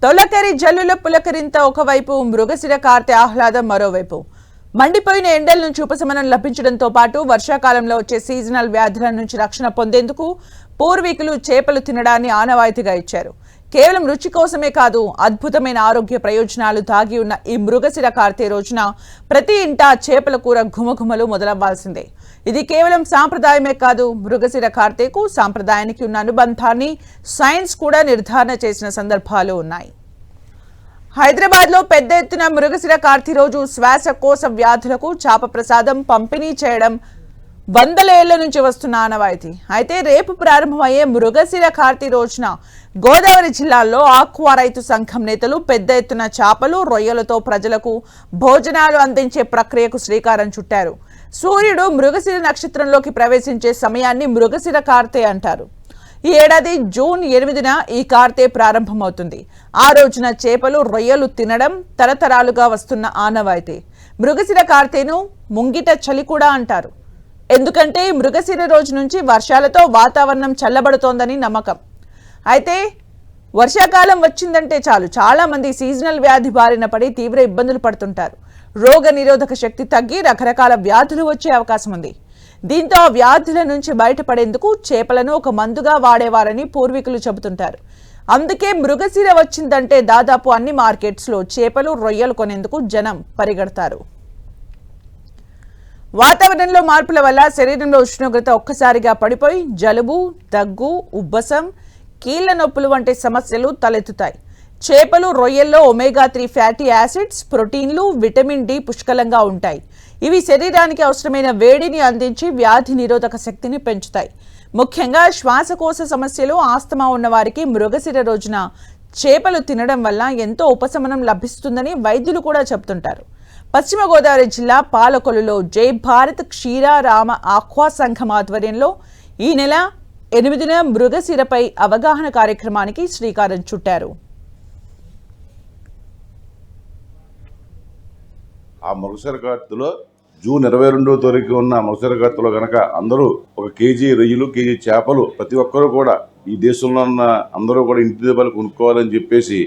తొలకరి జల్లుల పులకరింత ఒకవైపు, మృగశిర కార్తె ఆహ్లాదం మరోవైపు. మండిపోయిన ఎండల నుంచి ఉపశమనం లభించడంతో పాటు వర్షాకాలంలో వచ్చే సీజనల్ వ్యాధుల నుంచి రక్షణ పొందేందుకు పూర్వీకులు చేపలు తినడాన్ని ఆనవాయితీగా ఇచ్చారు. కేవలం రుచి కోసమే కాదు, అద్భుతమైన ఆరోగ్య ప్రయోజనాలు దాగి ఉన్న ఈ మృగశిర కార్తె రోజున ప్రతి ఇంటా చేపల కూర ఘుమఘుమలు మొదలవ్వాల్సిందే. ఇది కేవలం సాంప్రదాయమే కాదు, మృగశిర కార్తెకు సాంప్రదాయానికి ఉన్న అనుబంధాన్ని సైన్స్ కూడా నిర్ధారణ చేసిన సందర్భాలు ఉన్నాయి. హైదరాబాద్ లో పెద్ద ఎత్తున మృగశిర కార్తె రోజు శ్వాసకోశ వ్యాధులకు చాప ప్రసాదం పంపిణీ చేయడం వందల ఏళ్ల నుంచి వస్తున్న ఆనవాయితీ. అయితే రేపు ప్రారంభమయ్యే మృగశిర కార్తె రోజున గోదావరి జిల్లాలో ఆక్వా రైతు సంఘం నేతలు పెద్ద ఎత్తున చేపలు, రొయ్యలతో ప్రజలకు భోజనాలు అందించే ప్రక్రియకు శ్రీకారం చుట్టారు. సూర్యుడు మృగశిర నక్షత్రంలోకి ప్రవేశించే సమయాన్ని మృగశిర కార్తె అంటారు. ఈ ఏడాది జూన్ 8న ఈ కార్తె ప్రారంభమవుతుంది. ఆ రోజున చేపలు, రొయ్యలు తినడం తరతరాలుగా వస్తున్న ఆనవాయితీ. మృగశిర కార్తెను ముంగిట చలి కూడా అంటారు. ఎందుకంటే మృగశిర రోజు నుంచి వర్షాలతో వాతావరణం చల్లబడుతోందని నమ్మకం. అయితే వర్షాకాలం వచ్చిందంటే చాలు, చాలా మంది సీజనల్ వ్యాధి బారిన పడి తీవ్ర ఇబ్బందులు పడుతుంటారు. రోగ నిరోధక శక్తి తగ్గి రకరకాల వ్యాధులు వచ్చే అవకాశం ఉంది. దీంతో ఆ వ్యాధుల నుంచి బయటపడేందుకు చేపలను ఒక మందుగా వాడేవారని పూర్వీకులు చెబుతుంటారు. అందుకే మృగశిర వచ్చిందంటే దాదాపు అన్ని మార్కెట్స్లో చేపలు, రొయ్యలు కొనేందుకు జనం పరిగెడతారు. వాతావరణంలో మార్పుల వల్ల శరీరంలో ఉష్ణోగ్రత ఒక్కసారిగా పడిపోయి జలుబు, దగ్గు, ఉబ్బసం, కీళ్ల నొప్పులు వంటి సమస్యలు తలెత్తుతాయి. చేపలు, రొయ్యల్లో ఒమేగా-3 ఫ్యాటీ యాసిడ్స్, ప్రోటీన్లు, విటమిన్ డి పుష్కలంగా ఉంటాయి. ఇవి శరీరానికి అవసరమైన వేడిని అందించి వ్యాధి నిరోధక శక్తిని పెంచుతాయి. ముఖ్యంగా శ్వాసకోశ సమస్యలు, ఆస్తమా ఉన్న వారికి మృగశిర రోజున చేపలు తినడం వల్ల ఎంతో ఉపశమనం లభిస్తుందని వైద్యులు కూడా చెబుతుంటారు. పశ్చిమ గోదావరి జిల్లా పాలకొల్లులో జై భారత్ క్షీరారామ ఆక్వా సంఘం ఆధ్వర్యంలో ఈ నెల 8న మృగశిరపై అవగాహన కార్యక్రమానికి శ్రీకారం చుట్టారు. ఆ మృగశిర కార్తెలో జూన్ 22వ తారీఖు ఉన్న మృగశిర కార్తెలో కనుక అందరూ 1 కేజీ రొయ్యలు, కేజీ చేపలు ప్రతి ఒక్కరూ కూడా ఈ దేశంలో ఉన్న అందరూ కూడా ఇంటి దీపాలు కొనుక్కోవాలని చెప్పేసి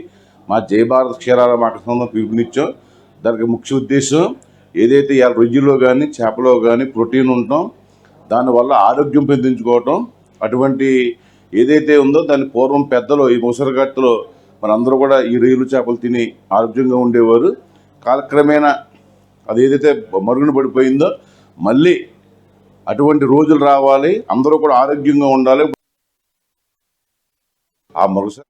మా జై భారత్ క్షీరారామ ఆక్వా సంఘం పిలుపునిచ్చాం. దానికి ముఖ్య ఉద్దేశం ఏదైతే రొయ్యలో కానీ చేపలో కానీ ప్రోటీన్ ఉండటం, దానివల్ల ఆరోగ్యం పెంచుకోవటం, అటువంటి ఏదైతే ఉందో దాని పూర్వం పెద్దలు ఈ మృగశిర కార్తెలో మనందరూ కూడా ఈ రొయ్యలు, చేపలు తిని ఆరోగ్యంగా ఉండేవారు. కాలక్రమేణా అది ఏదైతే మరుగున పడిపోయిందో మళ్ళీ అటువంటి రోజులు రావాలి, అందరూ కూడా ఆరోగ్యంగా ఉండాలి. ఆ మృగశిర